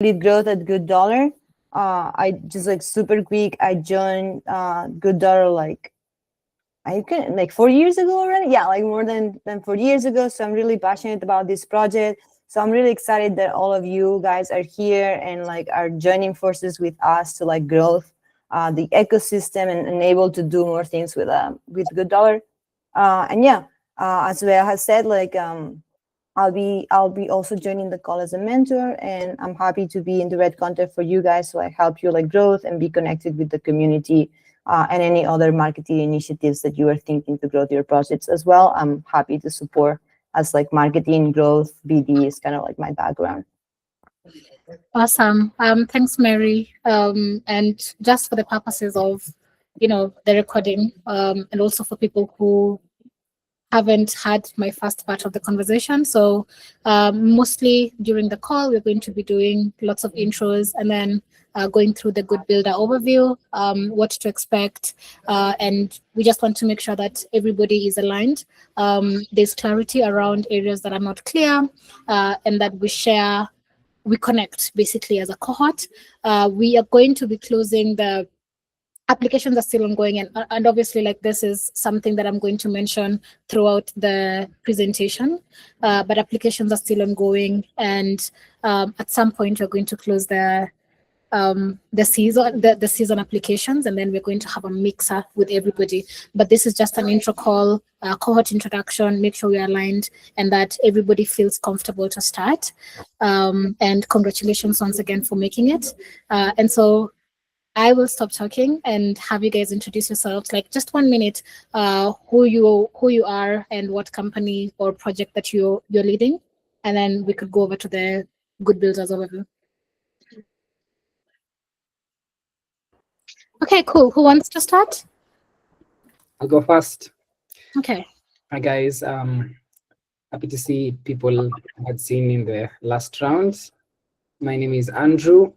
lead growth at GoodDollar. I just like super quick. I joined GoodDollar like 4 years ago already. Yeah, like more than 4 years ago. So I'm really passionate about this project. So I'm really excited that all of you guys are here and like are joining forces with us to like growth the ecosystem and able to do more things with GoodDollar. And yeah, as Bea has said, like I'll be also joining the call as a mentor, and I'm happy to be in the red content for you guys, so I help you like growth and be connected with the community and any other marketing initiatives that you are thinking to grow your projects as well. I'm happy to support as like marketing growth. BD is kind of like my background. Awesome. Thanks, Mary. And just for the purposes of, the recording, and also for people who haven't had my first part of the conversation. So mostly during the call, we're going to be doing lots of intros and then going through the Good Builder overview, what to expect. And we just want to make sure that everybody is aligned. There's clarity around areas that are not clear, and that we connect basically as a cohort. We are going to be closing the applications are still ongoing, and obviously like this is something that I'm going to mention throughout the presentation, but applications are still ongoing, and at some point we're going to close the season applications, and then we're going to have a mixer with everybody. But this is just an intro call, cohort introduction, make sure we're aligned and that everybody feels comfortable to start. And congratulations once again for making it. And so I will stop talking and have you guys introduce yourselves, like just 1 minute, who you are and what company or project that you're leading, and then we could go over to the GoodBuilders overview. Okay, cool. Who wants to start? I'll go first. Okay. Hi guys. Happy to see people I had seen in the last round. My name is Andrew.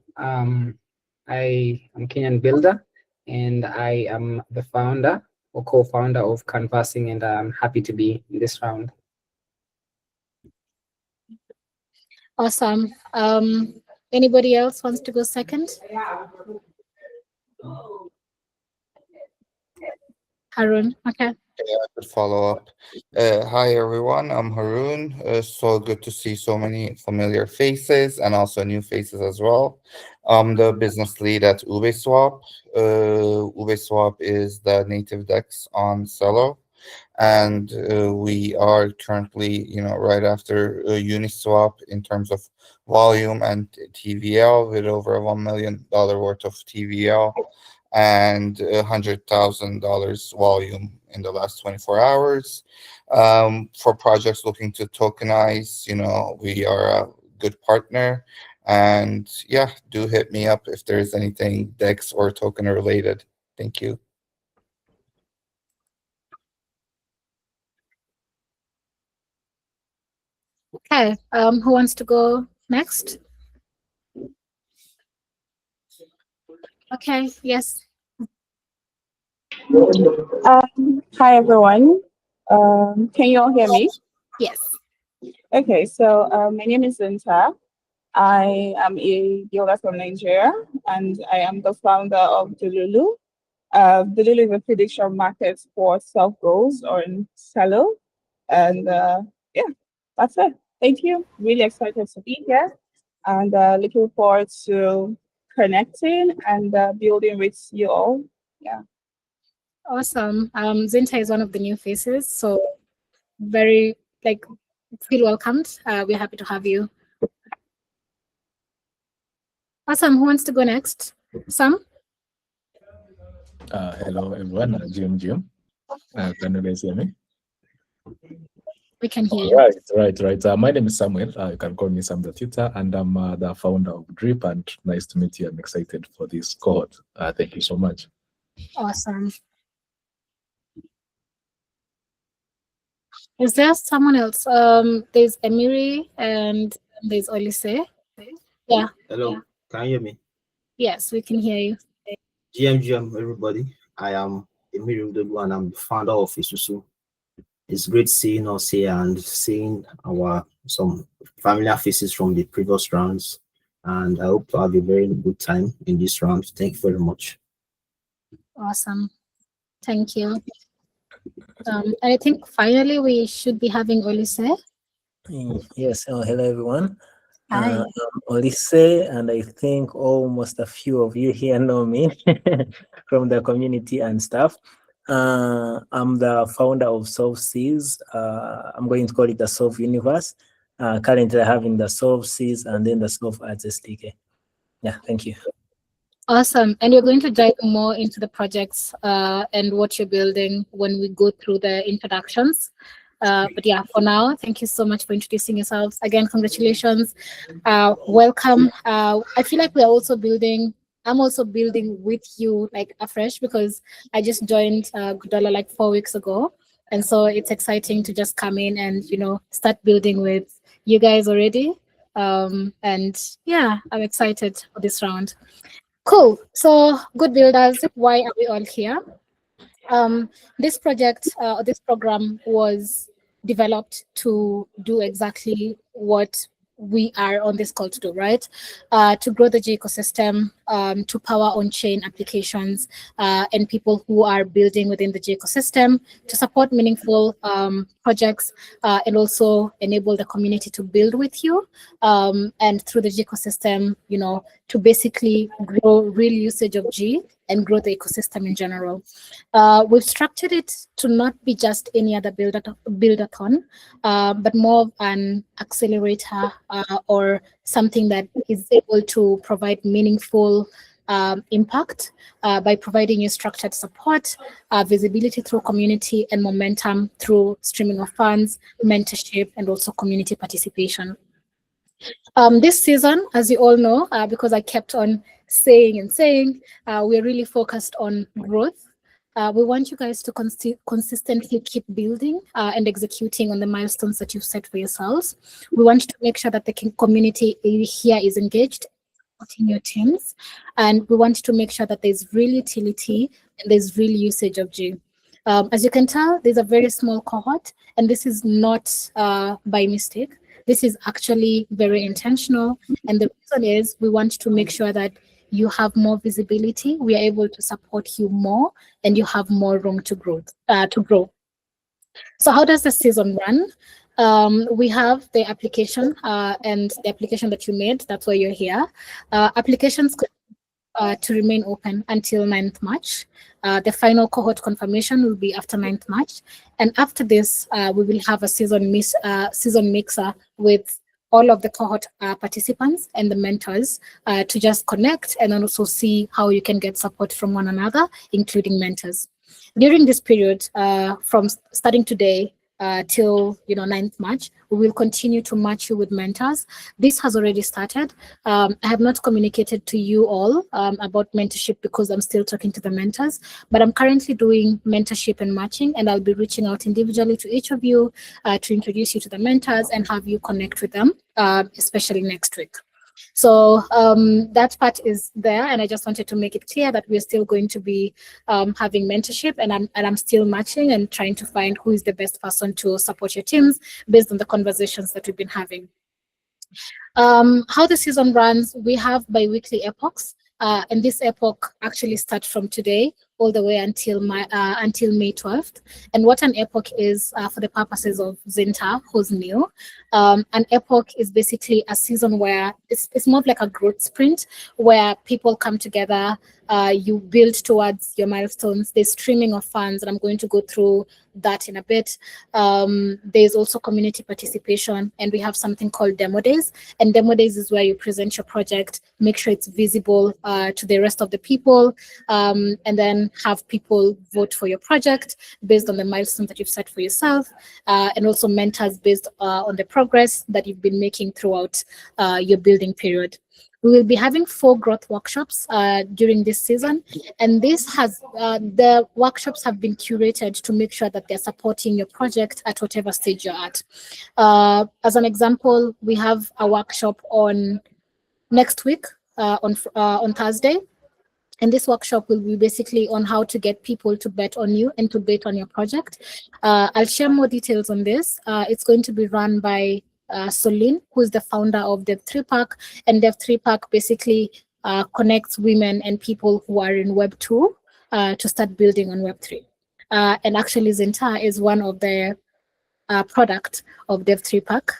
I am Kenyan builder, and I am the founder or co-founder of Canvassing, and I'm happy to be in this round. Awesome. Anybody else wants to go second? Harun, okay. Yeah, I could follow up. Hi everyone, I'm Harun. So good to see so many familiar faces and also new faces as well. I'm the business lead at UbeSwap. UbeSwap is the native DEX on Celo, and we are currently, right after Uniswap in terms of volume and TVL, with over $1 million worth of TVL and $100,000 volume in the last 24 hours. For projects looking to tokenize, we are a good partner. And yeah, do hit me up if there's anything DEX or token related. Thank you. Okay, who wants to go next? Okay, yes. Hi everyone. Can you all hear me? Yes. Okay, so my name is Zinta. I am a builder from Nigeria, and I am the founder of Delulu. Delulu is a prediction market for self goals or in Celo. And yeah, that's it. Thank you. Really excited to be here, and looking forward to connecting and building with you all. Yeah. Awesome. Zinta is one of the new faces, so very feel welcomed. We're happy to have you. Awesome. Who wants to go next? Sam? Hello everyone, Jim. Can you guys hear me? We can hear you. Right. My name is Samuel. You can call me Sam the Tutor, and I'm the founder of Drip, and nice to meet you. I'm excited for this cohort. Thank you so much. Awesome. Is there someone else? There's Emiri and there's Olise. Yeah. Hello, yeah. Can you hear me? Yes, we can hear you. GM, everybody. I am Emiri and I'm the founder of Isusu. It's great seeing us here and seeing some familiar faces from the previous rounds. and I hope to have a very good time in this round. Thank you very much. Awesome. Thank you. And I think finally we should be having Olise. Yes, hello everyone. Hi. I'm Olise, and I think almost a few of you here know me from the community and stuff. I'm the founder of Solve Seas. I'm going to call it the Solve Universe. Currently having the Solve Seas and then the Solve Ads SDK. Yeah, thank you. Awesome. And we're going to dive more into the projects and what you're building when we go through the introductions. But yeah, for now, thank you so much for introducing yourselves. Again, congratulations. Welcome. I feel like we're also building, I'm also building with you like afresh, because I just joined GoodBuilders like 4 weeks ago. And so it's exciting to just come in and, you know, start building with you guys already. And yeah, I'm excited for this round. Cool. So GoodBuilders, why are we all here? This project, this program was developed to do exactly what we are on this call to do, right? To grow the G ecosystem, to power on-chain applications and people who are building within the G ecosystem, to support meaningful projects and also enable the community to build with you. And through the G ecosystem, you know, to basically grow real usage of G and grow the ecosystem in general. We've structured it to not be just any other buildathon, but more of an accelerator or something that is able to provide meaningful impact by providing you structured support, visibility through community, and momentum through streaming of funds, mentorship, and also community participation. This season, as you all know, because I kept on saying and saying, we're really focused on growth. We want you guys to consistently keep building and executing on the milestones that you've set for yourselves. We want to make sure that the community here is engaged in your teams, and we want to make sure that there's real utility and there's real usage of G. As you can tell, there's a very small cohort, and this is not by mistake. This is actually very intentional, and the reason is we want to make sure that you have more visibility, we are able to support you more, and you have more room to grow. So how does the season run? We have the application and the application that you made, that's why you're here. Applications to remain open until 9th March. The final cohort confirmation will be after 9th March. And after this, we will have a season mixer with all of the cohort participants and the mentors to just connect and also see how you can get support from one another, including mentors. During this period, from starting today till 9th March, we will continue to match you with mentors. This has already started. I have not communicated to you all about mentorship because I'm still talking to the mentors, but I'm currently doing mentorship and matching, and I'll be reaching out individually to each of you to introduce you to the mentors and have you connect with them, especially next week. So that part is there, and I just wanted to make it clear that we're still going to be having mentorship, and I'm still matching and trying to find who is the best person to support your teams based on the conversations that we've been having. How the season runs, we have bi-weekly epochs, and this epoch actually starts from today all the way until May 12th. And what an epoch is, for the purposes of Zinta, who's new, an epoch is basically a season where it's more of like a growth sprint, where people come together, you build towards your milestones. There's streaming of funds, and I'm going to go through that in a bit. There's also community participation, and we have something called demo days. And demo days is where you present your project, make sure it's visible to the rest of the people, and then have people vote for your project based on the milestones that you've set for yourself, and also mentors based on the progress that you've been making throughout your building period. We will be having 4 growth workshops during this season, and the workshops have been curated to make sure that they're supporting your project at whatever stage you're at. As an example, we have a workshop on next week on Thursday. And this workshop will be basically on how to get people to bet on you and to bet on your project. I'll share more details on this. It's going to be run by Solin, who is the founder of Dev3 Pack, and Dev3 Pack basically connects women and people who are in Web 2 to start building on Web 3. And actually, Zinta is one of the product of Dev3 Pack.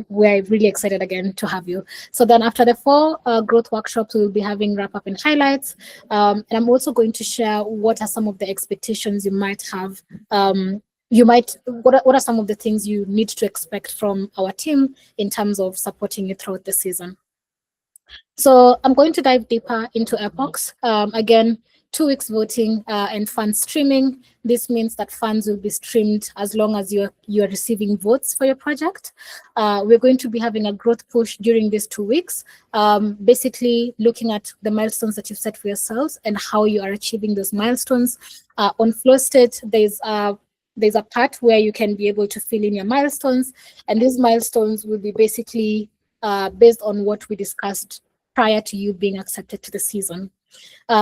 We're really excited again to have you. So then after the 4 growth workshops, we'll be having wrap up and highlights. And I'm also going to share what are some of the expectations you might have. What are some of the things you need to expect from our team in terms of supporting you throughout the season? So I'm going to dive deeper into epochs. Again, 2 weeks voting and fund streaming. This means that funds will be streamed as long as you're receiving votes for your project. We're going to be having a growth push during these 2 weeks, basically looking at the milestones that you've set for yourselves and how you are achieving those milestones. On Flow State, there's a part where you can be able to fill in your milestones, and these milestones will be basically based on what we discussed prior to you being accepted to the season.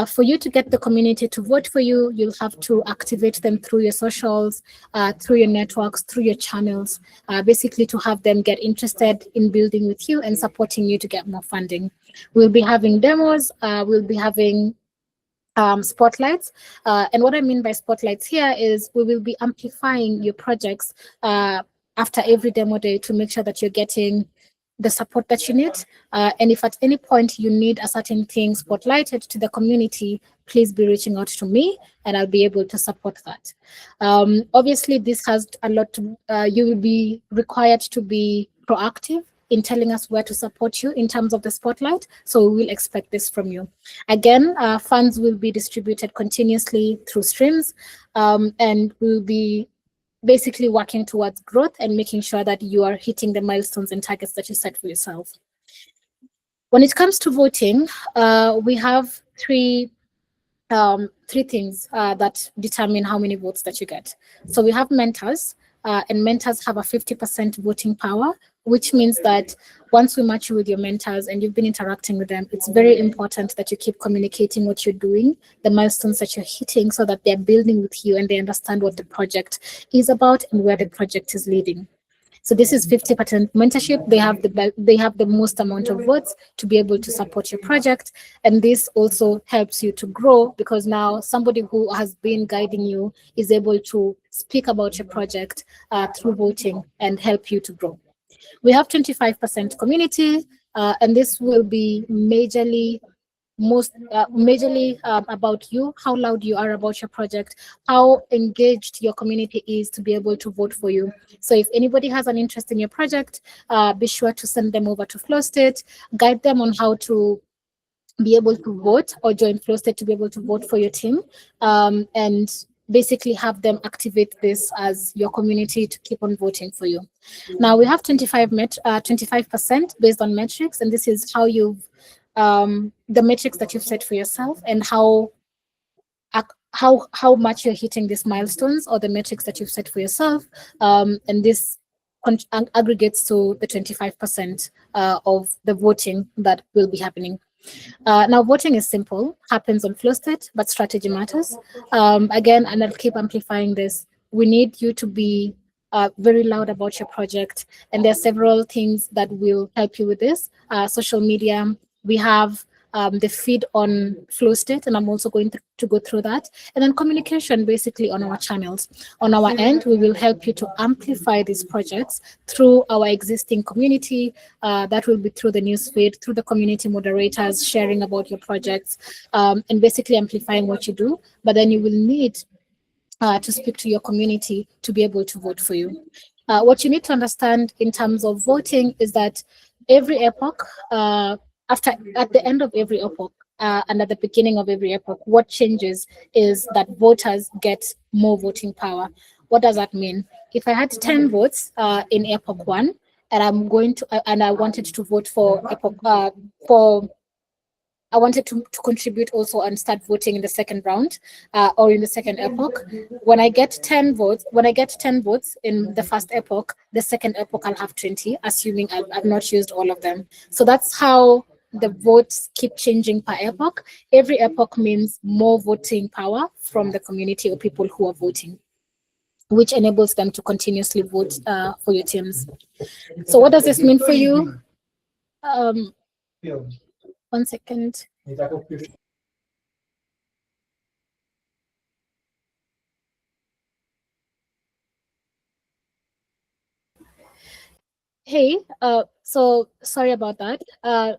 For you to get the community to vote for you, you'll have to activate them through your socials, through your networks, through your channels, basically to have them get interested in building with you and supporting you to get more funding. We'll be having demos, we'll be having spotlights. And what I mean by spotlights here is we will be amplifying your projects after every demo day to make sure that you're getting the support that you need. And if at any point you need a certain thing spotlighted to the community, please be reaching out to me and I'll be able to support that. Obviously, this has a lot to, you will be required to be proactive in telling us where to support you in terms of the spotlight. So we will expect this from you. Again, funds will be distributed continuously through streams, and we'll be basically working towards growth and making sure that you are hitting the milestones and targets that you set for yourself. When it comes to voting, we have three things that determine how many votes that you get. So we have mentors, and mentors have a 50% voting power, which means that once we match you with your mentors and you've been interacting with them, it's very important that you keep communicating what you're doing, the milestones that you're hitting, so that they're building with you and they understand what the project is about and where the project is leading. So this is 50% mentorship. They have the most amount of votes to be able to support your project. And this also helps you to grow, because now somebody who has been guiding you is able to speak about your project through voting and help you to grow. We have 25% community, and this will be majorly about you, how loud you are about your project, how engaged your community is to be able to vote for you. So if anybody has an interest in your project, be sure to send them over to Flow State, guide them on how to be able to vote, or join Flow State to be able to vote for your team, and basically have them activate this as your community to keep on voting for you. Now we have 25% based on metrics, and this is how you've the metrics that you've set for yourself and how much you're hitting these milestones or the metrics that you've set for yourself, and this aggregates to the 25% of the voting that will be happening. Now, voting is simple, happens on Flow State, but strategy matters. Again, and I'll keep amplifying this, we need you to be very loud about your project, and there are several things that will help you with this. Social media, we have the feed on Flow State, and I'm also going to go through that. And then communication basically on our channels. On our end, we will help you to amplify these projects through our existing community. That will be through the newsfeed, through the community moderators, sharing about your projects, and basically amplifying what you do. But then you will need to speak to your community to be able to vote for you. What you need to understand in terms of voting is that every epoch, at the end of every epoch and at the beginning of every epoch, what changes is that voters get more voting power. What does that mean? If I had 10 votes in epoch 1, and I wanted to vote for epoch I wanted to contribute also and start voting in the second round or in the second epoch. When I get 10 votes, in the first epoch, the second epoch I'll have 20, assuming I've not used all of them. So that's how the votes keep changing per epoch. Every epoch means more voting power from the community or people who are voting. which enables them to continuously vote for your teams. So what does this mean for you? 1 second. Hey, so sorry about that.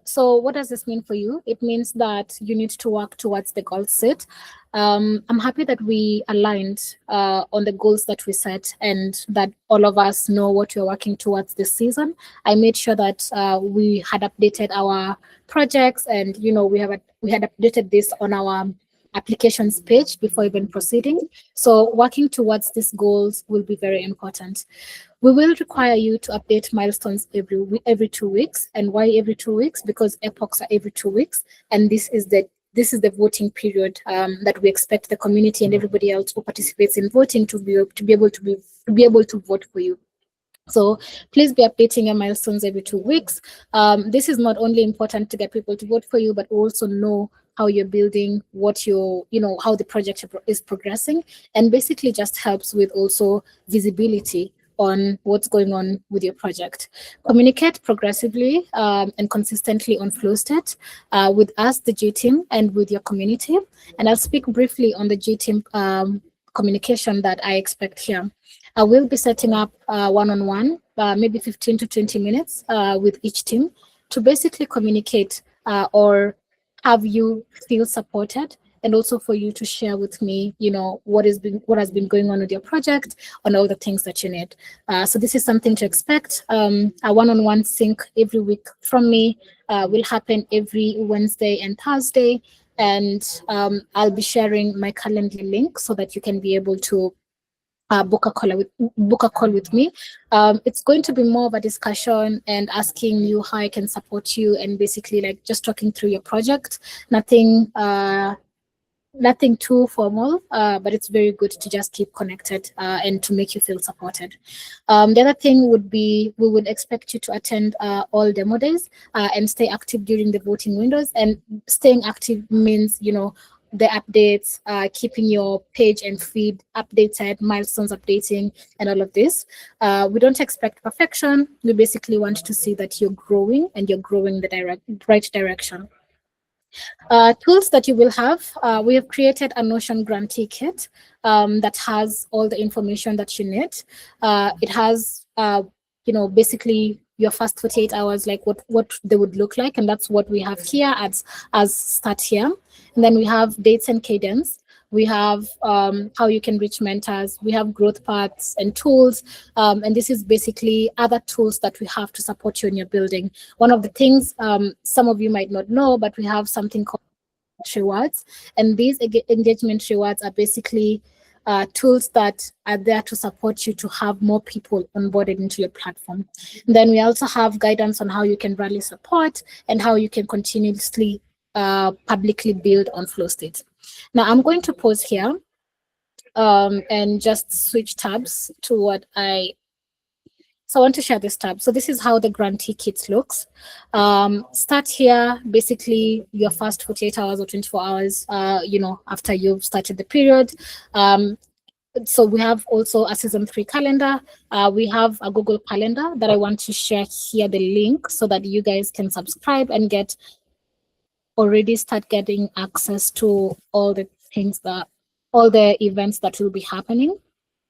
So what does this mean for you? It means that you need to work towards the goal set. I'm happy that we aligned on the goals that we set and that all of us know what we're working towards this season. I made sure that we had updated our projects, and we had updated this on our applications page before even proceeding. So working towards these goals will be very important. We will require you to update milestones every 2 weeks. And why every 2 weeks? Because epochs are every 2 weeks, and this is the voting period that we expect the community and everybody else who participates in voting to be able to vote for you. So please be updating your milestones every 2 weeks. This is not only important to get people to vote for you, but also know how you're building, how the project is progressing, and basically just helps with also visibility on what's going on with your project. Communicate progressively and consistently on flow state with us, the G team, and with your community. And I'll speak briefly on the G team communication that I expect here. I will be setting up one-on-one, maybe 15 to 20 minutes with each team to basically communicate or have you feel supported, and also for you to share with me, what has been going on with your project and all the things that you need. So this is something to expect. A one-on-one sync every week from me will happen every Wednesday and Thursday, and I'll be sharing my calendar link so that you can be able to book a call with me. It's going to be more of a discussion and asking you how I can support you, and basically like just talking through your project. Nothing too formal, but it's very good to just keep connected and to make you feel supported. The other thing would be, we would expect you to attend all demo days and stay active during the voting windows. And staying active means, the updates, keeping your page and feed updated, milestones updating, and all of this. We don't expect perfection. We basically want to see that you're growing and you're growing the right direction. Tools that you will have, we have created a Notion grantee kit that has all the information that you need. It has, basically your first 48 hours, like what they would look like, and that's what we have here as start here. And then we have dates and cadence. We have how you can reach mentors. We have growth paths and tools. And this is basically other tools that we have to support you in your building. One of the things some of you might not know, but we have something called rewards. And these engagement rewards are basically tools that are there to support you to have more people onboarded into your platform. And then we also have guidance on how you can rally support and how you can continuously publicly build on flow state. Now I'm going to pause here and just switch tabs to what so I want to share this tab. So this is how the grantee kit looks. Start here, basically your first 48 hours or 24 hours, after you've started the period. So we have also a season 3 calendar. We have a Google Calendar that I want to share here, the link, so that you guys can subscribe and start getting access to all the events that will be happening.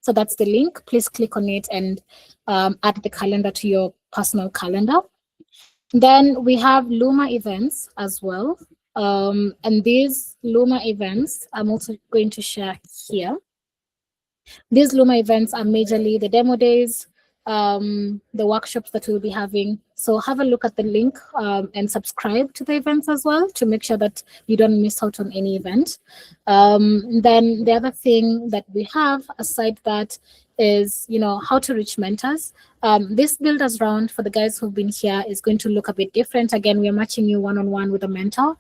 So that's the link. Please click on it and add the calendar to your personal calendar. Then we have Luma events as well. And these Luma events, I'm also going to share here. These Luma events are majorly the demo days, the workshops that we'll be having. So have a look at the link and subscribe to the events as well to make sure that you don't miss out on any event. Then the other thing that we have aside that is, how to reach mentors. This builders round for the guys who've been here is going to look a bit different. Again, we're matching you one-on-one with a mentor,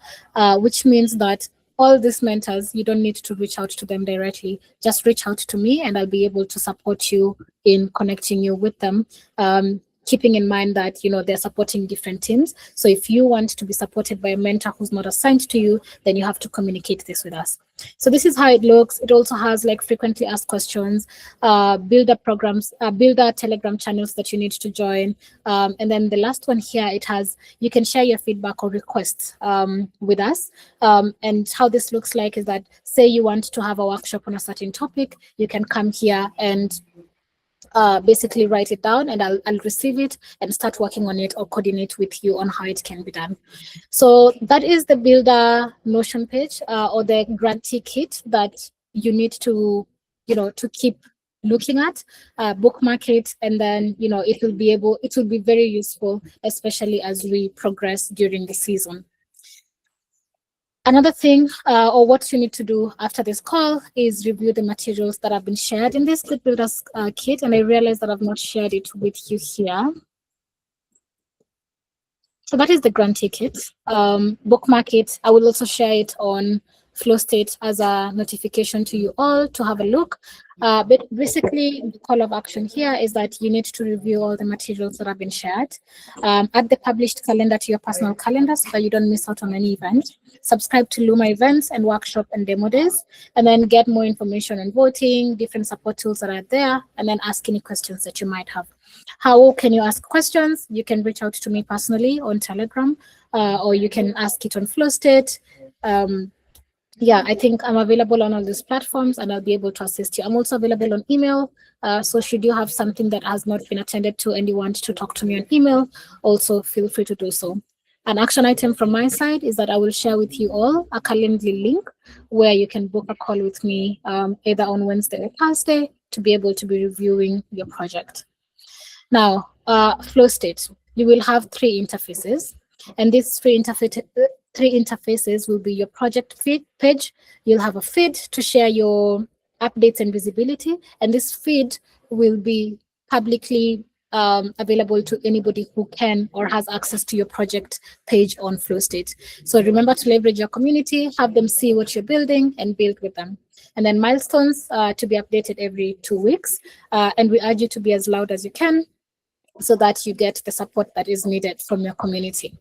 which means that all these mentors, you don't need to reach out to them directly. Just reach out to me and I'll be able to support you in connecting you with them. keeping in mind that, you know, they're supporting different teams. So if you want to be supported by a mentor who's not assigned to you, then you have to communicate this with us. So this is how it looks. It also has like frequently asked questions, builder programs, builder Telegram channels that you need to join. And then the last one here, it has, you can share your feedback or requests with us. And how this looks like is that, say you want to have a workshop on a certain topic, you can come here and basically write it down, and I'll receive it and start working on it or coordinate with you on how it can be done. So that is the Builder Notion page or the grantee kit that you need to, you know, to keep looking at, bookmark it, and then, you know, it will be very useful, especially as we progress during the season. Another thing, or what you need to do after this call, is review the materials that have been shared in this GoodBuilders kit, and I realized that I've not shared it with you here. So that is the grantee kit. Bookmark it. I will also share it on FlowState as a notification to you all to have a look. But basically, the call of action here is that you need to review all the materials that have been shared. Add the published calendar to your personal calendar so that you don't miss out on any event. Subscribe to Luma events and workshop and demo days, and then get more information on voting, different support tools that are there, and then ask any questions that you might have. How can you ask questions? You can reach out to me personally on Telegram, or you can ask it on FlowState. Yeah, I think I'm available on all these platforms, and I'll be able to assist you. I'm also available on email. So should you have something that has not been attended to and you want to talk to me on email, also feel free to do so. An action item from my side is that I will share with you all a Calendly link where you can book a call with me either on Wednesday or Thursday to be able to be reviewing your project. Now, FlowState, you will have 3 interfaces, and these 3 interfaces will be your project feed page. You'll have a feed to share your updates and visibility, and this feed will be publicly available to anybody who can or has access to your project page on FlowState. So remember to leverage your community, have them see what you're building, and build with them. And then milestones to be updated every 2 weeks, and we urge you to be as loud as you can so that you get the support that is needed from your community.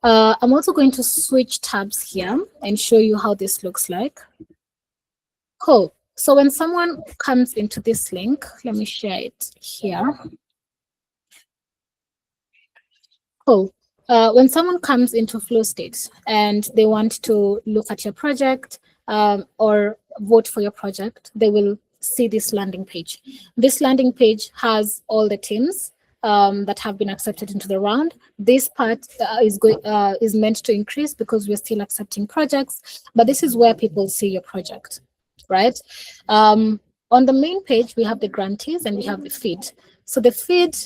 I'm also going to switch tabs here and show you how this looks like. Cool. So when someone comes into this link, let me share it here. Cool. When someone comes into FlowState and they want to look at your project or vote for your project, they will see this landing page. This landing page has all the teams that have been accepted into the round. This part is meant to increase because we're still accepting projects, but this is where people see your project, right? On the main page, we have the grantees and we have the feed. So the feed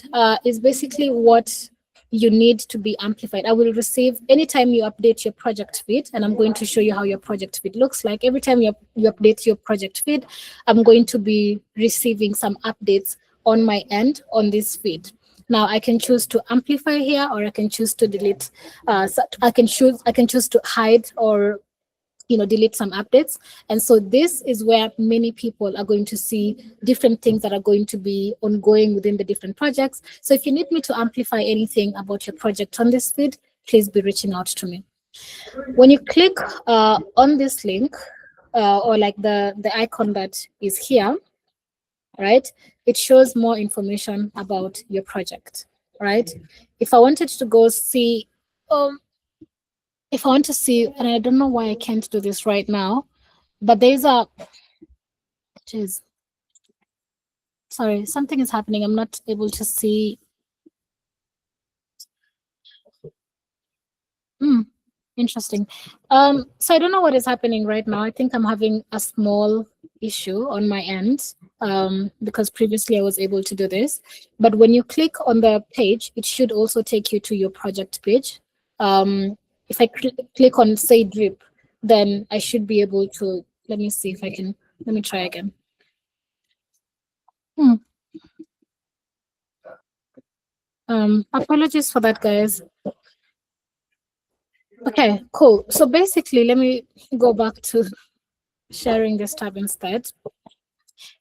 is basically what you need to be amplified. I will receive anytime you update your project feed, and I'm going to show you how your project feed looks like. Every time you update your project feed, I'm going to be receiving some updates on my end on this feed. Now I can choose to amplify here, or I can choose to delete. So I can choose to hide or delete some updates. And so this is where many people are going to see different things that are going to be ongoing within the different projects. So if you need me to amplify anything about your project on this feed, please be reaching out to me. When you click on this link or like the icon that is here, right, it shows more information about your project, right? If I wanted to go see, if I want to see, and I don't know why I can't do this right now, but there's a, sorry, something is happening. I'm not able to see. Interesting. So I don't know what is happening right now. I think I'm having a small issue on my end because previously I was able to do this. But when you click on the page, it should also take you to your project page. If I click on say drip, then I should be able to, let me see if I can, let me try again. Apologies for that, guys. Okay, cool. So basically, let me go back to sharing this tab instead.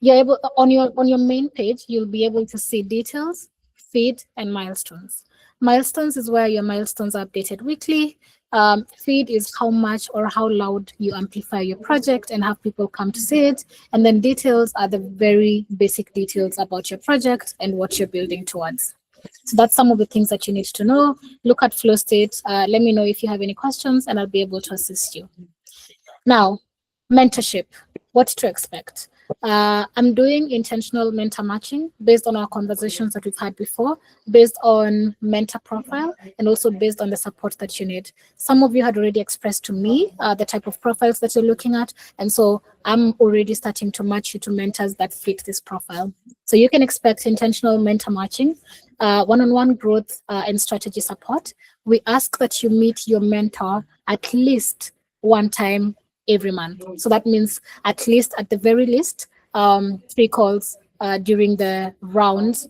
You're able on your main page, you'll be able to see details, feed, and milestones. Milestones is where your milestones are updated weekly. Feed is how much or how loud you amplify your project and have people come to see it. And then details are the very basic details about your project and what you're building towards. So that's some of the things that you need to know. Look at flow state. Let me know if you have any questions and I'll be able to assist you. Now, mentorship, what to expect. I'm doing intentional mentor matching based on our conversations that we've had before, based on mentor profile, and also based on the support that you need. Some of you had already expressed to me the type of profiles that you're looking at, and so I'm already starting to match you to mentors that fit this profile. So you can expect intentional mentor matching, one-on-one growth and strategy support. We ask that you meet your mentor at least one time every month. So that means at least, at the very least, 3 calls during the round,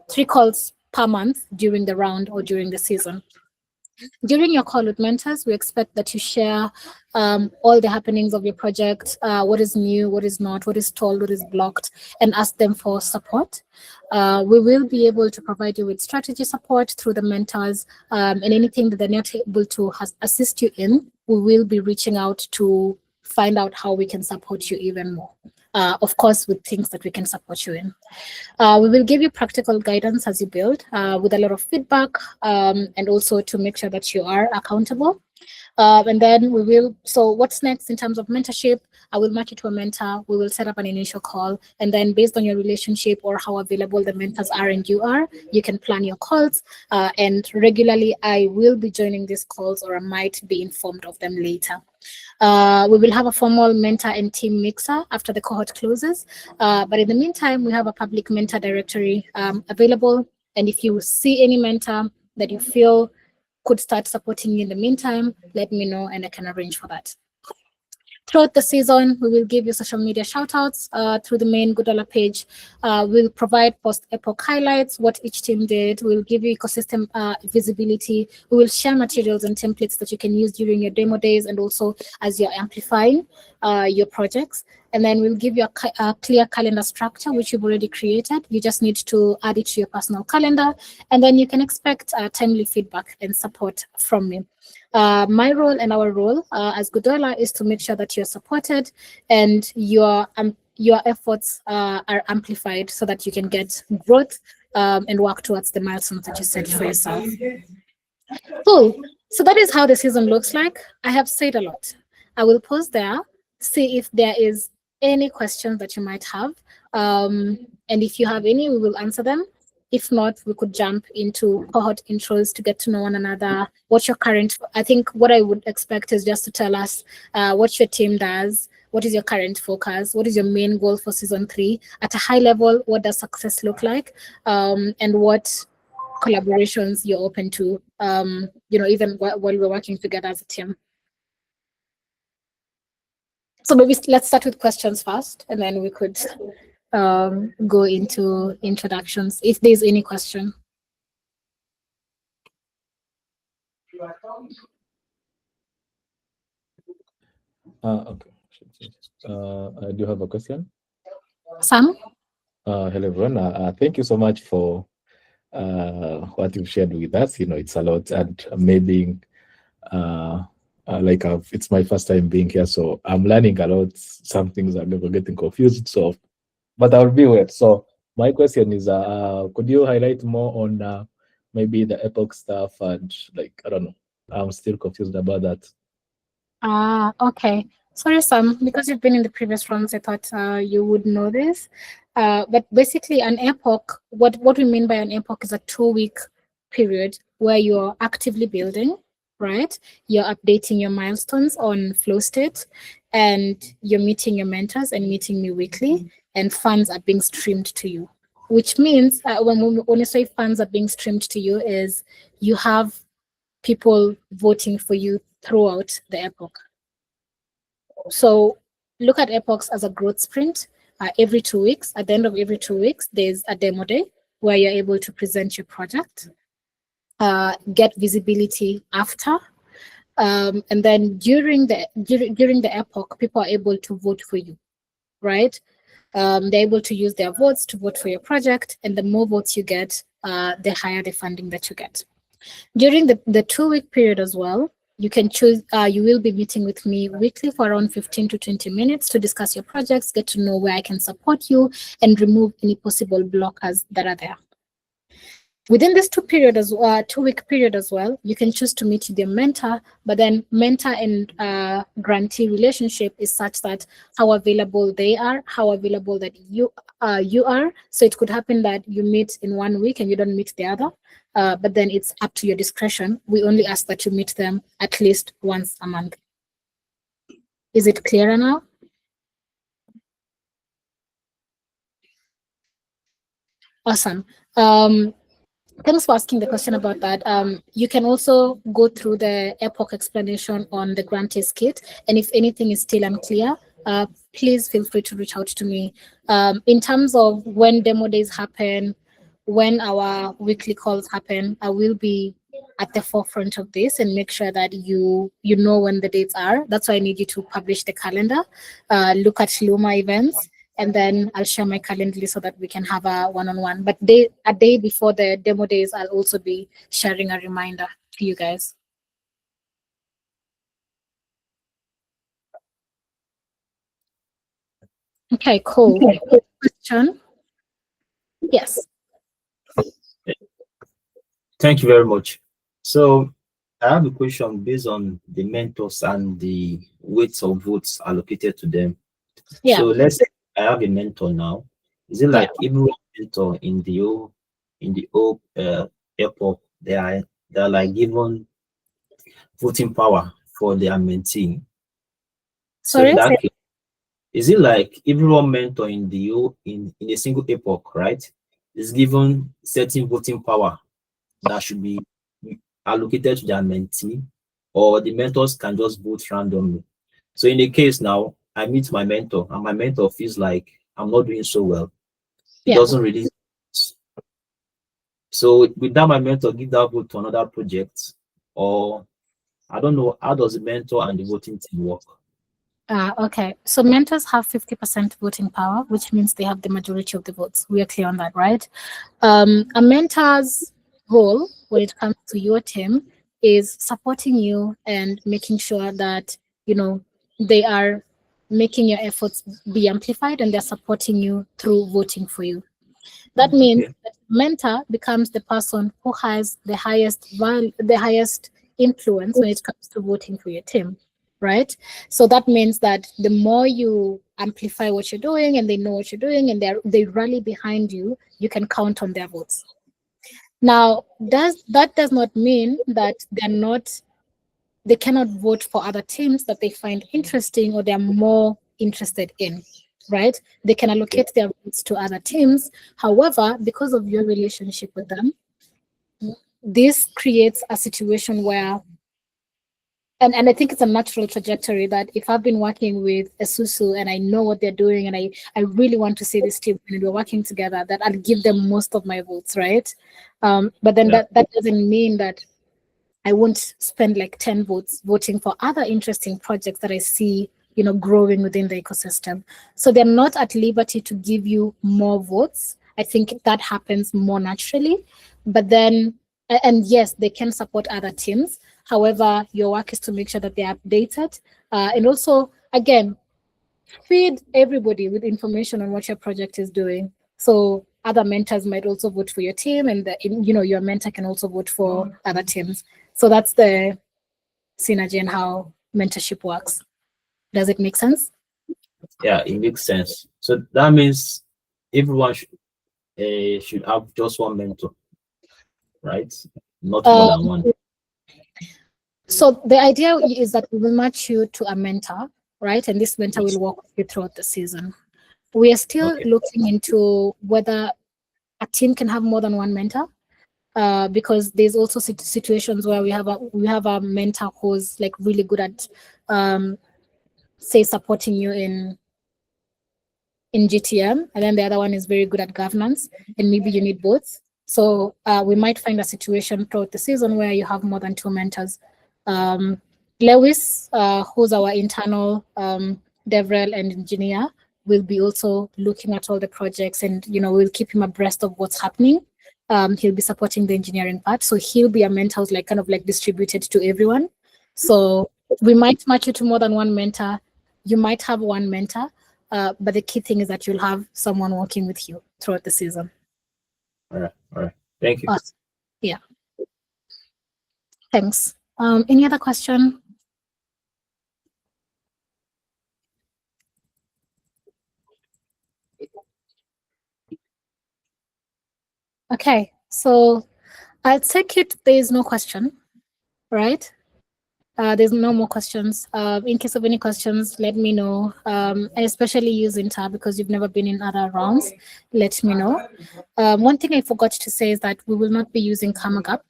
3 calls per month during the round or during the season. During your call with mentors, we expect that you share all the happenings of your project, what is new, what is not, what is told, what is blocked, and ask them for support. We will be able to provide you with strategy support through the mentors, and anything that they're not able to assist you in, we will be reaching out to find out how we can support you even more. Of course, with things that we can support you in. We will give you practical guidance as you build with a lot of feedback, and also to make sure that you are accountable. And then we will, so what's next in terms of mentorship? I will match you to a mentor. We will set up an initial call. And then based on your relationship or how available the mentors are and you are, you can plan your calls. And regularly, I will be joining these calls, or I might be informed of them later. We will have a formal mentor and team mixer after the cohort closes. But in the meantime, we have a public mentor directory available. And if you see any mentor that you feel could start supporting you in the meantime, let me know and I can arrange for that. Throughout the season, we will give you social media shoutouts through the main GoodBuilders page. We'll provide post-epoch highlights, what each team did. We'll give you ecosystem visibility. We will share materials and templates that you can use during your demo days and also as you're amplifying your projects. And then we'll give you a clear calendar structure, which you've already created. You just need to add it to your personal calendar. And then you can expect timely feedback and support from me. My role and our role as GoodBuilders is to make sure that you're supported and your efforts are amplified so that you can get growth and work towards the milestones that you set for yourself. Cool. So that is how the season looks like. I have said a lot. I will pause there, see if there is any questions that you might have. And if you have any, we will answer them. If not, we could jump into cohort intros to get to know one another. What's your current, I think what I would expect is just to tell us what your team does, what is your current focus, what is your main goal for season 3? At a high level, what does success look like? And what collaborations you're open to, even while we're working together as a team. So maybe let's start with questions first, and then we could go into introductions, if there's any question. Okay. I do have a question. Sam? Hello, everyone. Thank you so much for what you've shared with us. It's a lot, and maybe it's my first time being here, so I'm learning a lot. Some things I'm never getting confused, but I'll be with. So my question is, could you highlight more on maybe the epoch stuff and I don't know, I'm still confused about that. Okay. Sorry, Sam, because you've been in the previous rounds, I thought you would know this. But basically an epoch, what we mean by an epoch is a 2-week period where you're actively building, right? You're updating your milestones on flow state, and you're meeting your mentors and meeting me weekly, and funds are being streamed to you. Which means when you say funds are being streamed to you, is you have people voting for you throughout the epoch. So look at epochs as a growth sprint. Every 2 weeks, at the end of every 2 weeks, there's a demo day where you're able to present your project, get visibility after, and then during the epoch, people are able to vote for you, right? They're able to use their votes to vote for your project, and the more votes you get, the higher the funding that you get. During the 2-week period as well, you can choose, you will be meeting with me weekly for around 15 to 20 minutes to discuss your projects, get to know where I can support you, and remove any possible blockers that are there. Within this 2-week period as well, you can choose to meet with your mentor, but then mentor and grantee relationship is such that how available they are, how available that you are. So it could happen that you meet in 1 week and you don't meet the other, but then it's up to your discretion. We only ask that you meet them at least once a month. Is it clearer now? Awesome. Thanks for asking the question about that. You can also go through the epoch explanation on the grantees kit. And if anything is still unclear, please feel free to reach out to me. In terms of when demo days happen, when our weekly calls happen, I will be at the forefront of this and make sure that you know when the dates are. That's why I need you to publish the calendar, look at Luma events, and then I'll share my calendar so that we can have a one-on-one. But a day before the demo days, I'll also be sharing a reminder to you guys. Okay, cool. Question? Yes. Thank you very much. So I have a question based on the mentors and the weights of votes allocated to them. Yeah. So let's say I have a mentor now. Is it like every mentor in the whole airport, they are like given voting power for their mentee? So Sorry? in that case, is it like everyone mentor in the in a single epoch, right, is given certain voting power that should be allocated to their mentee, or the mentors can just vote randomly? So in the case now, I meet my mentor and my mentor feels like I'm not doing so well. He doesn't really. So with that, my mentor give that vote to another project, or I don't know, how does the mentor and the voting team work? Okay, so mentors have 50% voting power, which means they have the majority of the votes. We are clear on that, right? A mentor's role when it comes to your team is supporting you and making sure that, they are making your efforts be amplified and they're supporting you through voting for you. That means that mentor becomes the person who has the highest influence when it comes to voting for your team, right? So that means that the more you amplify what you're doing and they know what you're doing and they rally behind you, you can count on their votes. Now, that does not mean that they cannot vote for other teams that they find interesting or they're more interested in, right? They can allocate their votes to other teams. However, because of your relationship with them, this creates a situation where, and I think it's a natural trajectory that if I've been working with Esusu and I know what they're doing and I really want to see this team and we're working together, that I'll give them most of my votes, right? But then that doesn't mean that I won't spend like 10 votes voting for other interesting projects that I see, growing within the ecosystem. So they're not at liberty to give you more votes. I think that happens more naturally. But then, and yes, they can support other teams. However, your work is to make sure that they're updated. And also, again, feed everybody with information on what your project is doing. So other mentors might also vote for your team, and your mentor can also vote for other teams. So that's the synergy and how mentorship works. Does it make sense? Yeah, it makes sense. So that means everyone should have just one mentor, right? Not more than one. So the idea is that we will match you to a mentor, right? And this mentor will work with you throughout the season. We are still looking into whether a team can have more than one mentor, because there's also situations where we have a mentor who's like really good at, say, supporting you in GTM, and then the other one is very good at governance, and maybe you need both. So we might find a situation throughout the season where you have more than two mentors. Lewis, who's our internal DevRel and engineer, will be also looking at all the projects, and we'll keep him abreast of what's happening. He'll be supporting the engineering part. So he'll be a mentor who's like kind of like distributed to everyone. So we might match you to more than one mentor. You might have one mentor, but the key thing is that you'll have someone working with you throughout the season. All right. Thank you. Awesome. Yeah. Thanks. Any other question? Okay, so I'll take it there's no question, right? There's no more questions. In case of any questions, let me know. And especially using tab because you've never been in other rounds, let me know. One thing I forgot to say is that we will not be using Kamagap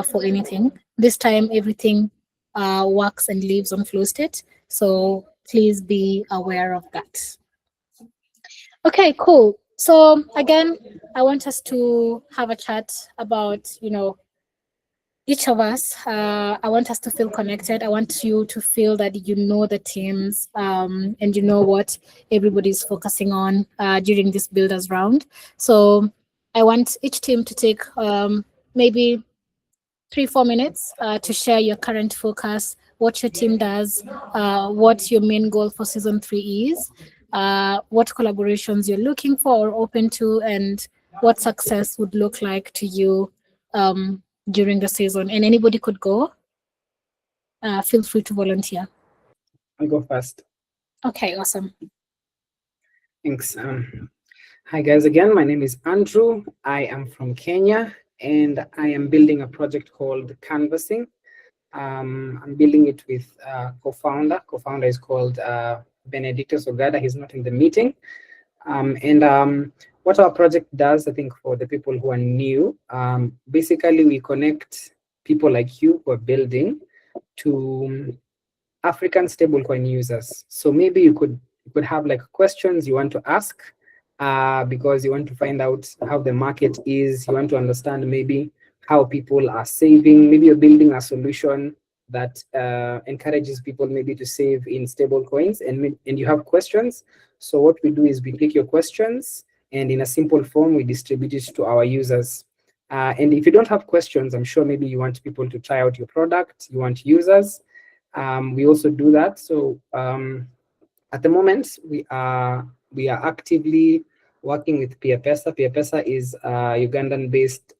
for anything. This time, everything works and lives on flow state. So please be aware of that. Okay, cool. So again, I want us to have a chat about, each of us. I want us to feel connected. I want you to feel that you know the teams and you know what everybody's focusing on during this builders round. So I want each team to take maybe 3-4 minutes to share your current focus, what your team does, what your main goal for season 3 is, what collaborations you're looking for or open to, and what success would look like to you during the season. And anybody could go. Feel free to volunteer. I'll go first. Okay, awesome. Thanks. Hi guys again, my name is Andrew. I am from Kenya and I am building a project called Canvassing. I'm building it with co-founder. Co-founder is called Benedicto Sogada. He's not in the meeting. What our project does, I think for the people who are new, basically we connect people like you who are building to African stablecoin users. So maybe you could have like questions you want to ask because you want to find out how the market is. You want to understand maybe how people are saving. Maybe you're building a solution that encourages people maybe to save in stable coins, and you have questions. So what we do is we take your questions and in a simple form we distribute it to our users. And if you don't have questions, I'm sure maybe you want people to try out your product, you want users. We also do that. So at the moment we are actively working with PeerPesa. PeerPesa is a Ugandan-based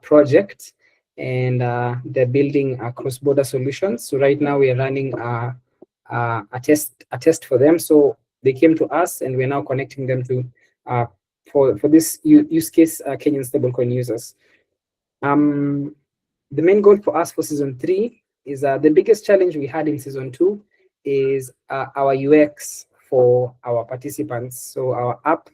project, and they're building a cross-border solution. So right now we are running a test for them. So they came to us, and we're now connecting them to for this use case Kenyan stablecoin users. The main goal for us for season 3 is the biggest challenge we had in season 2 is our UX for our participants. So our app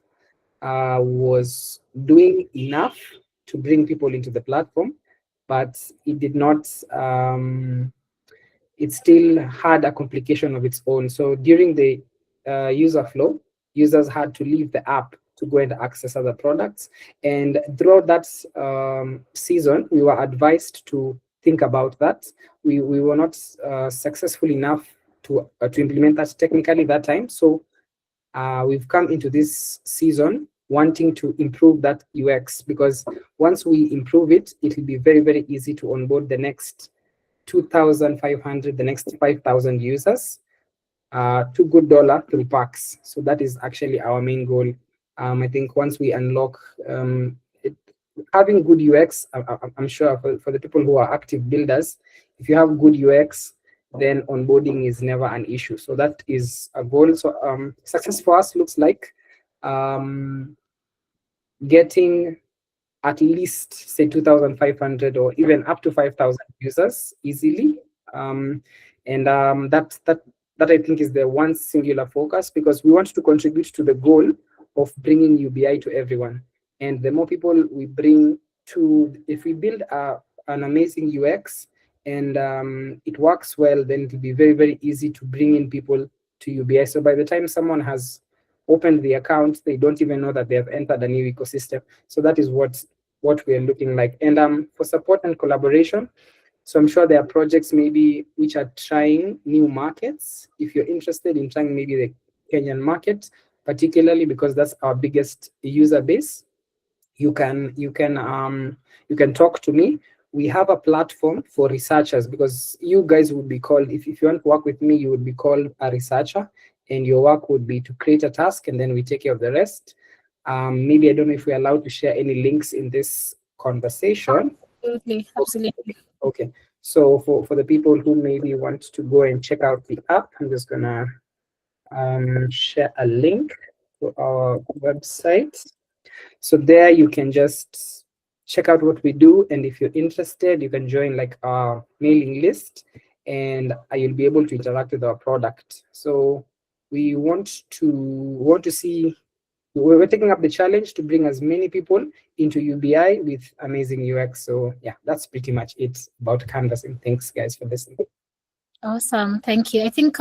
was doing enough to bring people into the platform, but it did not, it still had a complication of its own. So during the user flow, users had to leave the app to go and access other products. And throughout that season, we were advised to think about that. We were not successful enough to implement that technically that time. So we've come into this season wanting to improve that UX, because once we improve it, it will be very, very easy to onboard the next 2,500, the next 5,000 users to $good through packs. So that is actually our main goal. I think once we unlock having good UX, I'm sure for the people who are active builders, if you have good UX, then onboarding is never an issue. So that is a goal. So success for us looks like getting at least say 2,500 or even up to 5,000 users easily. That I think is the one singular focus, because we want to contribute to the goal of bringing UBI to everyone. And the more people we bring to, if we build an amazing UX and it works well, then it will be very, very easy to bring in people to UBI. So by the time someone has opened the account, they don't even know that they have entered a new ecosystem. So that is what we are looking like. And for support and collaboration, so I'm sure there are projects maybe which are trying new markets. If you're interested in trying maybe the Kenyan market, particularly because that's our biggest user base, you can talk to me. We have a platform for researchers, because you guys would be called, if you want to work with me, you would be called a researcher, and your work would be to create a task, and then we take care of the rest. Maybe I don't know if we're allowed to share any links in this conversation. Absolutely. Okay, so for the people who maybe want to go and check out the app, I'm just gonna share a link to our website. So there you can just check out what we do, and if you're interested, you can join like our mailing list, and you'll be able to interact with our product. So we want to see, we're taking up the challenge to bring as many people into UBI with amazing UX. So yeah, that's pretty much it about canvassing. Thanks guys for listening. Awesome, thank you. I think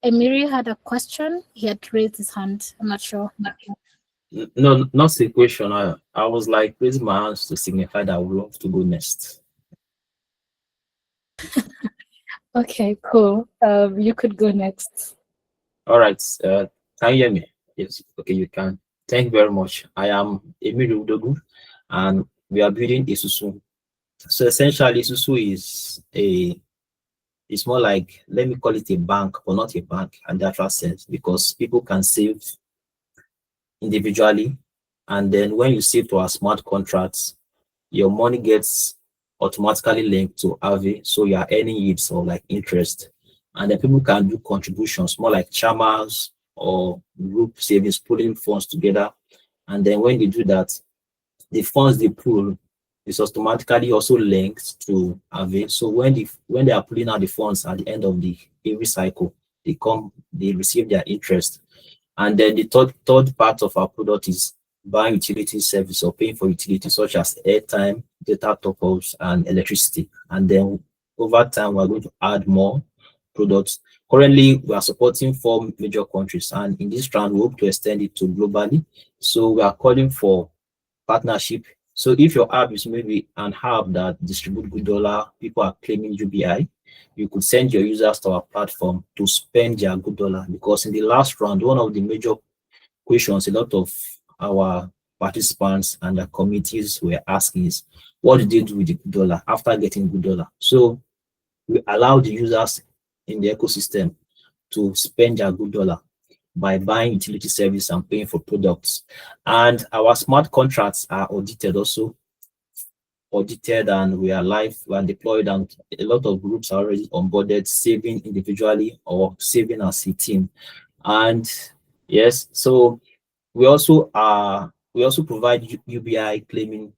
Emiri had a question. He had raised his hand. I'm not sure. No, not the question. I was like raising my hands to signify that I would love to go next. Okay, cool. You could go next. All right. Can you hear me? Yes. Okay, you can. Thank you very much. I am Emiri Udogu, and we are building Isusu. So essentially, Isusu it's more like, let me call it a bank, but not a bank in the actual sense, because people can save individually, and then when you save to our smart contracts, your money gets automatically linked to Aave, so you are earning yields or like interest, and then people can do contributions, more like chamas or group savings, pulling funds together, and then when they do that, the funds they pull is automatically also linked to Aave. So when they are pulling out the funds at the end of every cycle, they receive their interest. And then the third part of our product is buying utility service or paying for utilities such as airtime, data top-ups, and electricity. And then over time, we're going to add more products. Currently, we are supporting 4 major countries, and in this round, we hope to extend it to globally. So we are calling for partnership. So if your app is maybe an app that distribute $Good, people are claiming UBI, you could send your users to our platform to spend their $Good, because in the last round, one of the major questions a lot of our participants and the committees were asking is, what did they do with the $Good after getting $Good? So we allow the users in the ecosystem to spend their $Good by buying utility service and paying for products. And our smart contracts are audited, and we are live, we are deployed, and a lot of groups are already onboarded, saving individually or saving as a team. And yes, so we also provide UBI claiming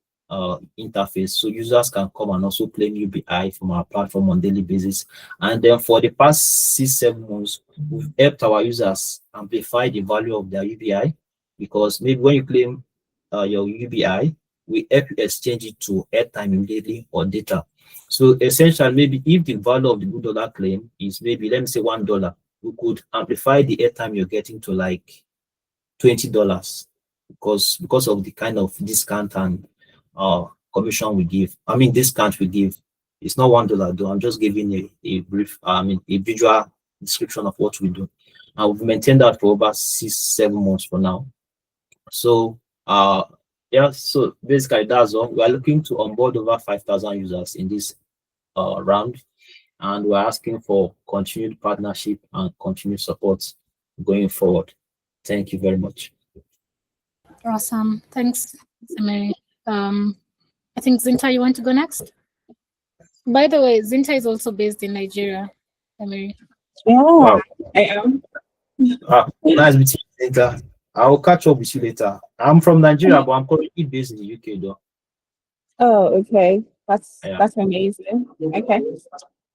interface, so users can come and also claim UBI from our platform on daily basis. And then for the past 6-7 months, we've helped our users amplify the value of their UBI, because maybe when you claim your UBI, we help you exchange it to airtime immediately or data. So essentially, maybe if the value of the $Good claim is maybe, let me say $1, we could amplify the airtime you're getting to like $20, because of the kind of discount and commission we give. I mean, discount we give. It's not $1 though. I'm just giving a brief, a visual description of what we do. And we've maintained that for over 6-7 months for now. So yeah, so basically that's all. We are looking to onboard over 5,000 users in this round, and we're asking for continued partnership and continued support going forward. Thank you very much. Awesome, thanks, Mary. I think Zinta, you want to go next? By the way, Zinta is also based in Nigeria, Mary. Yeah, Wow. I am. Nice meeting you later. I will catch up with you later. I'm from Nigeria, but I'm currently based in the UK though. Oh, okay. That's amazing. Okay.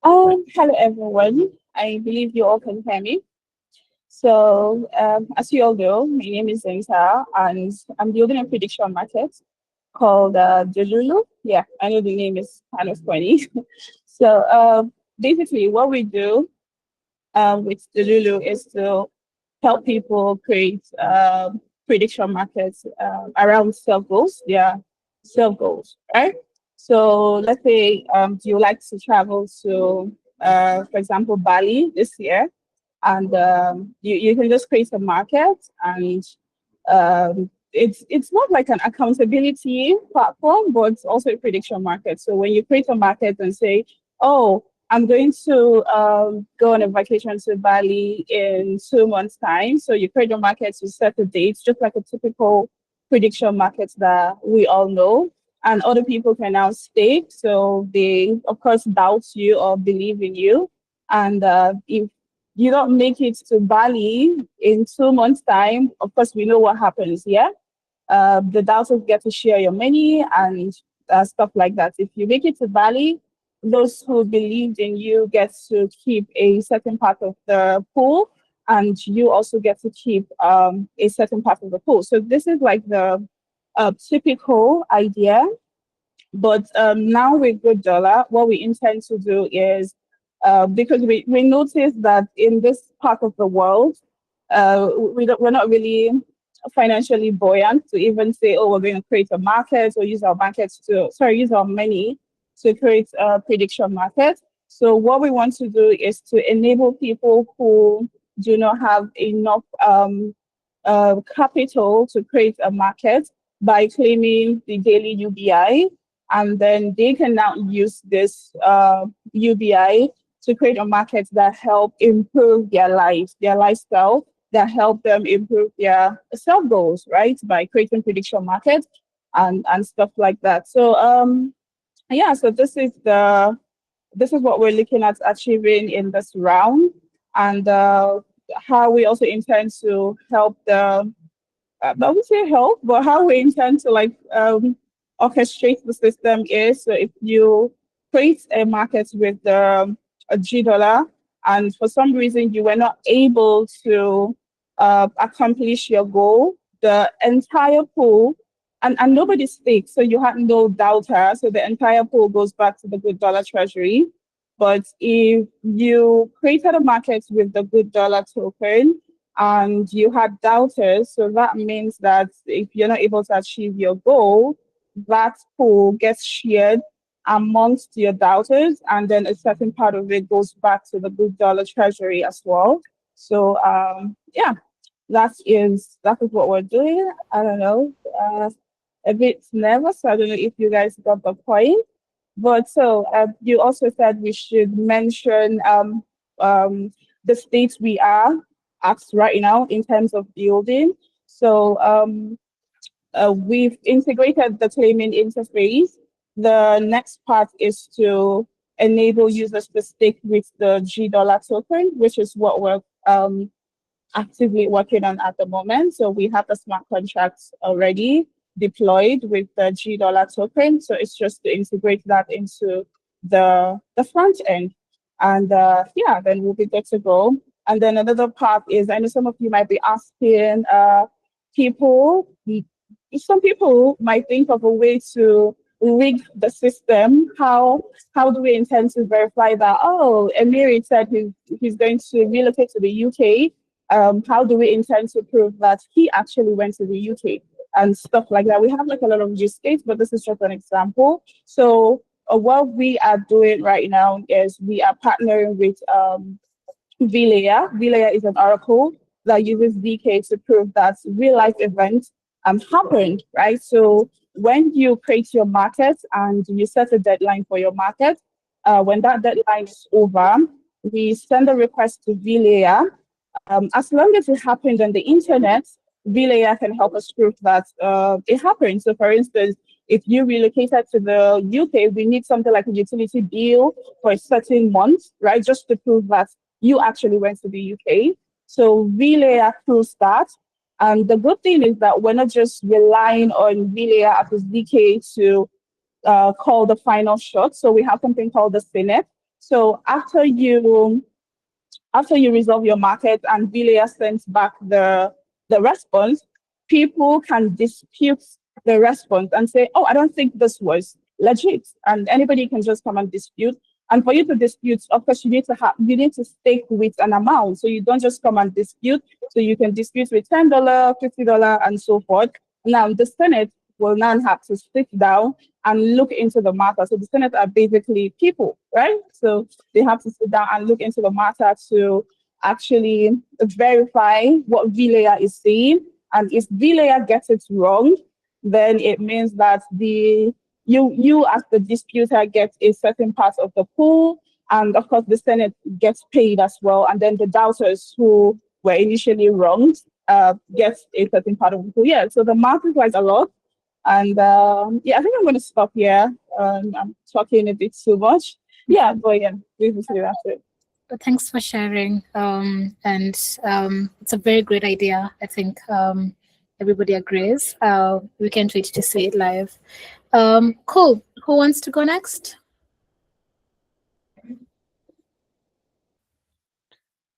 Hello everyone. I believe you all can hear me. So, as you all know, my name is Zinta, and I'm building a prediction market called Delulu. Yeah, I know the name is kind of funny. So, basically, what we do with Delulu is to help people create prediction markets around self goals. Yeah, self goals, right? So, let's say, do you like to travel to, for example, Bali this year? And you can just create a market, and it's not like an accountability platform, but it's also a prediction market. So when you create a market and say, oh, I'm going to go on a vacation to Bali in 2 months' time. So you create your market to set a date, just like a typical prediction market that we all know. And other people can now stake. So they, of course, doubt you or believe in you. And if you don't make it to Bali in 2 months' time, of course, we know what happens, yeah? The doubters get to share your money and stuff like that. If you make it to Bali, those who believed in you get to keep a certain part of the pool, and you also get to keep a certain part of the pool. So this is like the typical idea. But now with Good Dollar, what we intend to do is, because we noticed that in this part of the world, we're not really financially buoyant to even say, oh, we're going to create a market or use our money to create a prediction market. So what we want to do is to enable people who do not have enough capital to create a market by claiming the daily UBI, and then they can now use this UBI to create a market that help improve their lives, their lifestyle, that help them improve their self goals, right? By creating prediction markets and stuff like that. So yeah, so this is what we're looking at achieving in this round, and how we also intend to help the I would say help, but how we intend to orchestrate the system is, so if you create a market with a G dollar, and for some reason you were not able to accomplish your goal, the entire pool, and nobody stakes, so you had no doubter, so the entire pool goes back to the Good Dollar treasury. But if you created a market with the Good Dollar token and you had doubters, so that means that if you're not able to achieve your goal, that pool gets shared amongst your doubters, and then a certain part of it goes back to the Good Dollar treasury as well. So yeah, that is what we're doing. I don't know, a bit nervous. I don't know if you guys got the point. But so you also said we should mention the states we are at right now in terms of building. So we've integrated the claiming interface. The next part is to enable users to stake with the G dollar token, which is what we're actively working on at the moment. So we have the smart contracts already deployed with the G dollar token. So it's just to integrate that into the front end. And yeah, then we'll be good to go. And then another part is, I know some of you might be asking some people might think of a way to rig the system. How do we intend to verify that? Oh, Emiri said he's going to relocate to the UK. How do we intend to prove that he actually went to the UK and stuff like that? We have like a lot of use cases, but this is just an example. So what we are doing right now is we are partnering with VLayer. VLayer is an oracle that uses DK to prove that real life events happened, right? So when you create your market and you set a deadline for your market, when that deadline is over, we send a request to VLayer. As long as it happened on the internet, VLayer can help us prove that it happened. So for instance, if you relocated to the UK, we need something like a utility bill for a certain month, right? Just to prove that you actually went to the UK. So VLayer proves that. And the good thing is that we're not just relying on VLayer as a DK to call the final shot. So we have something called the Syneth. So after you resolve your market and VLayer sends back the response, people can dispute the response and say, oh, I don't think this was legit. And anybody can just come and dispute. And for you to dispute, of course, you need to stake with an amount. So you don't just come and dispute. So you can dispute with $10, $50, and so forth. Now the Senate will now have to sit down and look into the matter. So the Senate are basically people, right? So they have to sit down and look into the matter to actually verify what VLayer is saying. And if the layer gets it wrong, then it means that you as the disputer get a certain part of the pool, and of course the Senate gets paid as well. And then the doubters who were initially wronged get a certain part of the pool. Yeah, so the math is like a lot. And yeah, I think I'm going to stop here. I'm talking a bit too much. Yeah, but yeah, basically that's it. But thanks for sharing. It's a very great idea. I think everybody agrees. We can't wait to see it live. Cool. Who wants to go next?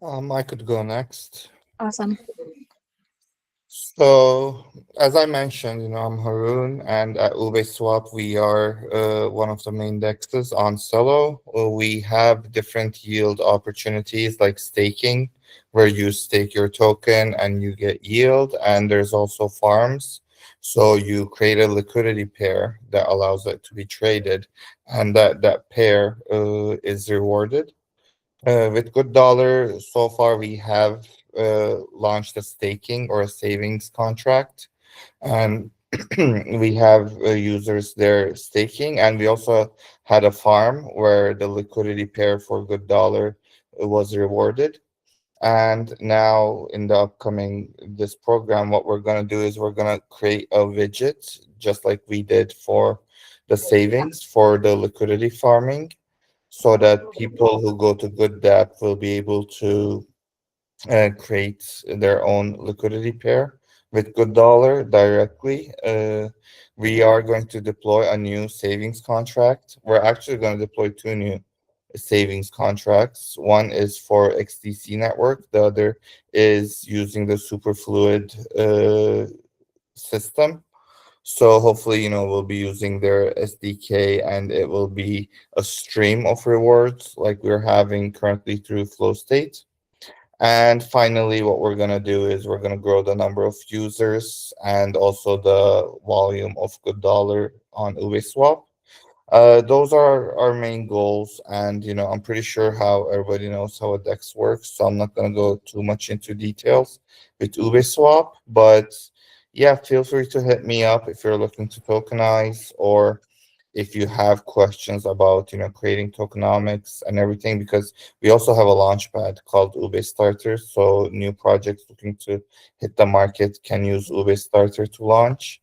I could go next. Awesome. So, as I mentioned, I'm Haroon, and at UbeSwap, we are one of the main dexes on Celo. We have different yield opportunities like staking, where you stake your token and you get yield, and there's also farms. So you create a liquidity pair that allows it to be traded, and that pair is rewarded. With GoodDollar, so far we have launched a staking or a savings contract, and we have users there staking, and we also had a farm where the liquidity pair for GoodDollar was rewarded. And now in the upcoming this program, what we're going to do is we're going to create a widget just like we did for the savings for the liquidity farming, so that people who go to GoodDApp will be able to create their own liquidity pair with GoodDollar directly. We are going to deploy a new savings contract. We're actually going to deploy two new savings contracts. One is for XDC network. The other is using the Superfluid system. So hopefully, we'll be using their SDK, and it will be a stream of rewards like we're having currently through FlowState. And finally, what we're going to do is we're going to grow the number of users and also the volume of GoodDollar on UbeSwap. Those are our main goals, and I'm pretty sure how everybody knows how a DEX works, so I'm not going to go too much into details with UbeSwap. But yeah, feel free to hit me up if you're looking to tokenize, or if you have questions about creating tokenomics and everything, because we also have a launchpad called Ube Starter, so new projects looking to hit the market can use Ube Starter to launch.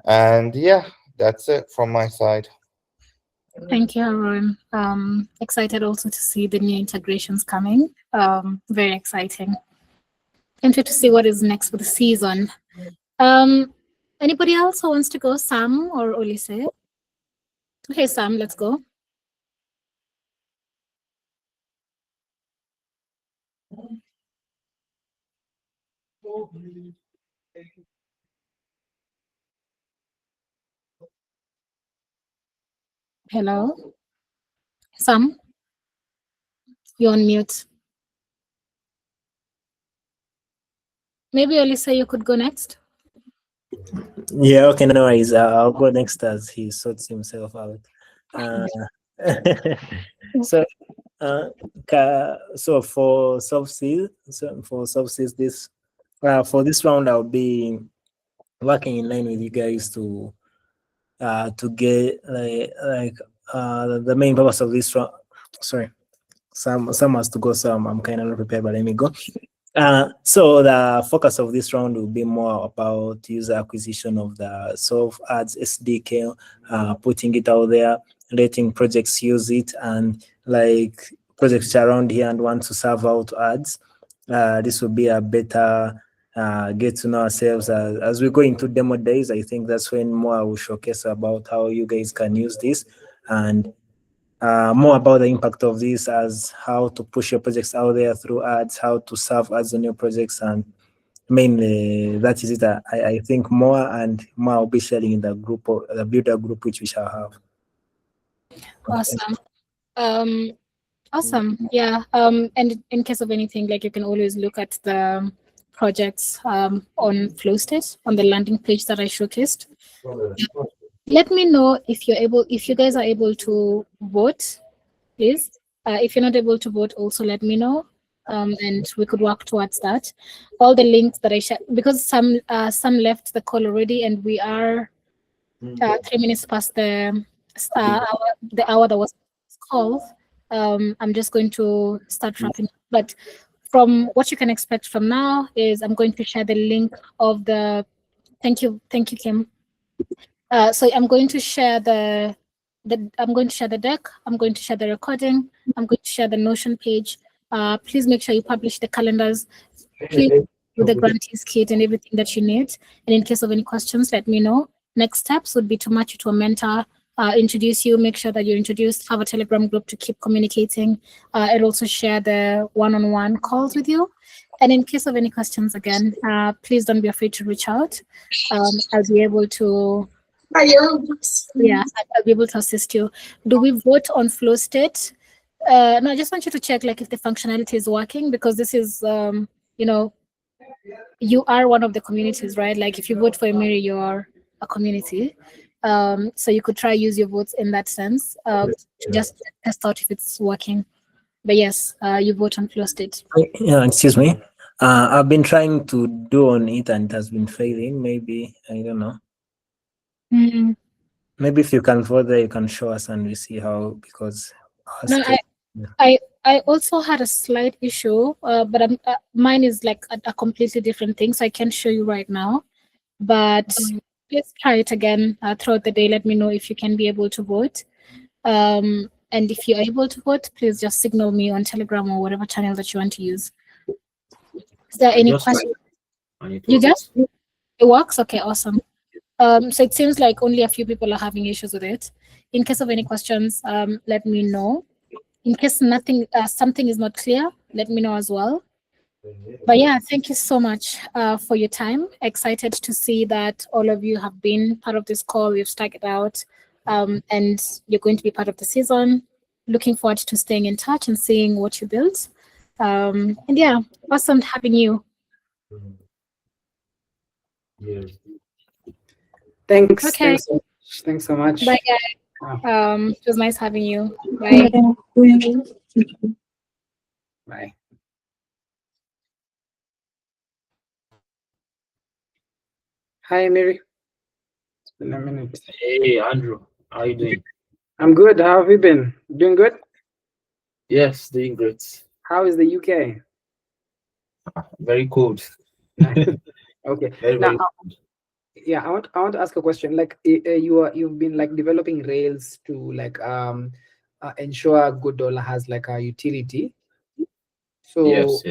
And yeah, that's it from my side. Thank you, Haroon. Excited also to see the new integrations coming. Very exciting. Can't wait to see what is next for the season. Anybody else who wants to go? Sam or Olise? Okay, Sam, let's go. Hello? Sam? You're on mute. Maybe Olise, you could go next. Yeah, okay, no worries. I'll go next as he sorts himself out. So for subsidies, this for this round, I'll be working in line with you guys to get the main purpose of this round. Sorry, some has to go, so I'm kind of not prepared, but let me go. So the focus of this round will be more about user acquisition of the Solve Ads SDK, putting it out there, letting projects use it, and like projects around here and want to serve out ads. This will be a better get to know ourselves as we go into demo days. I think that's when more I will showcase about how you guys can use this, and more about the impact of this as how to push your projects out there through ads, how to serve ads on your projects, and mainly that is it. I think more and more I'll be sharing in the group, or the builder group, which we shall have. Awesome. Awesome. Yeah. And in case of anything, like, you can always look at the projects on FlowState on the landing page that I showcased. Let me know if you guys are able to vote, please. If you're not able to vote, also let me know. and we could work towards that. All the links that I shared, because some left the call already, and we are 3 minutes past the hour that was called. I'm just going to start wrapping up. But from what you can expect from now is I'm going to share the link of the. Thank you, Kim. So I'm going to share I'm going to share the deck. I'm going to share the recording. I'm going to share the Notion page. Please make sure you publish the calendars. Please do the grantees kit and everything that you need. And in case of any questions, let me know. Next steps would be to match you to a mentor, introduce you, make sure that you're introduced, have a Telegram group to keep communicating, and also share the one-on-one calls with you. And in case of any questions, again, please don't be afraid to reach out. I'll be able to. I'll be able to assist you. Do we vote on flow state? No, I just want you to check like if the functionality is working, because this is, you are one of the communities, right? Like if you vote for Emiri, you're a community. So you could try use your votes in that sense to just test out if it's working. But yes, you vote on flow state. Yeah, excuse me. I've been trying to do on it and it has been failing. Maybe, I don't know. Mm-hmm. Maybe if you can further, you can show us and we see how, because No, I also had a slight issue, but mine is like a completely different thing, so I can't show you right now. But please try it again throughout the day. Let me know if you can be able to vote. And if you're able to vote, please just signal me on Telegram or whatever channel that you want to use. Is there any question? You just? It works? Okay, awesome. So it seems like only a few people are having issues with it. In case of any questions, let me know. In case something is not clear, let me know as well. But yeah, thank you so much for your time. Excited to see that all of you have been part of this call. We've stuck it out, and you're going to be part of the season. Looking forward to staying in touch and seeing what you built. And yeah, awesome having you. Thanks. Okay. Thanks so much. Bye, guys. It was nice having you. Bye. Bye. Hi, Mary. It's been a minute. Hey, Andrew. How are you doing? I'm good. How have you been? Doing good? Yes, doing great. How is the UK? Very cold. Okay. Very Now, cold. yeah, I want to ask a question. Like, you've been like developing Rails to like ensure GoodBuilders has like a utility. So Yes.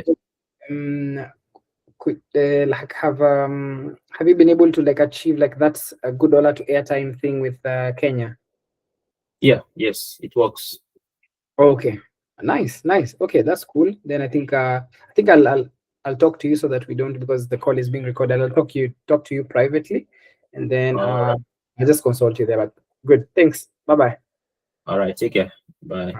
like have you been able to like achieve like that's a $1 to airtime thing with Kenya? Yeah. Yes, it works. Okay, nice. Okay, that's cool. Then I think I'll talk to you so that we don't, because the call is being recorded. I'll talk to you privately, and then I'll just consult you there. But good, thanks. Bye bye. All right. Take care. Bye.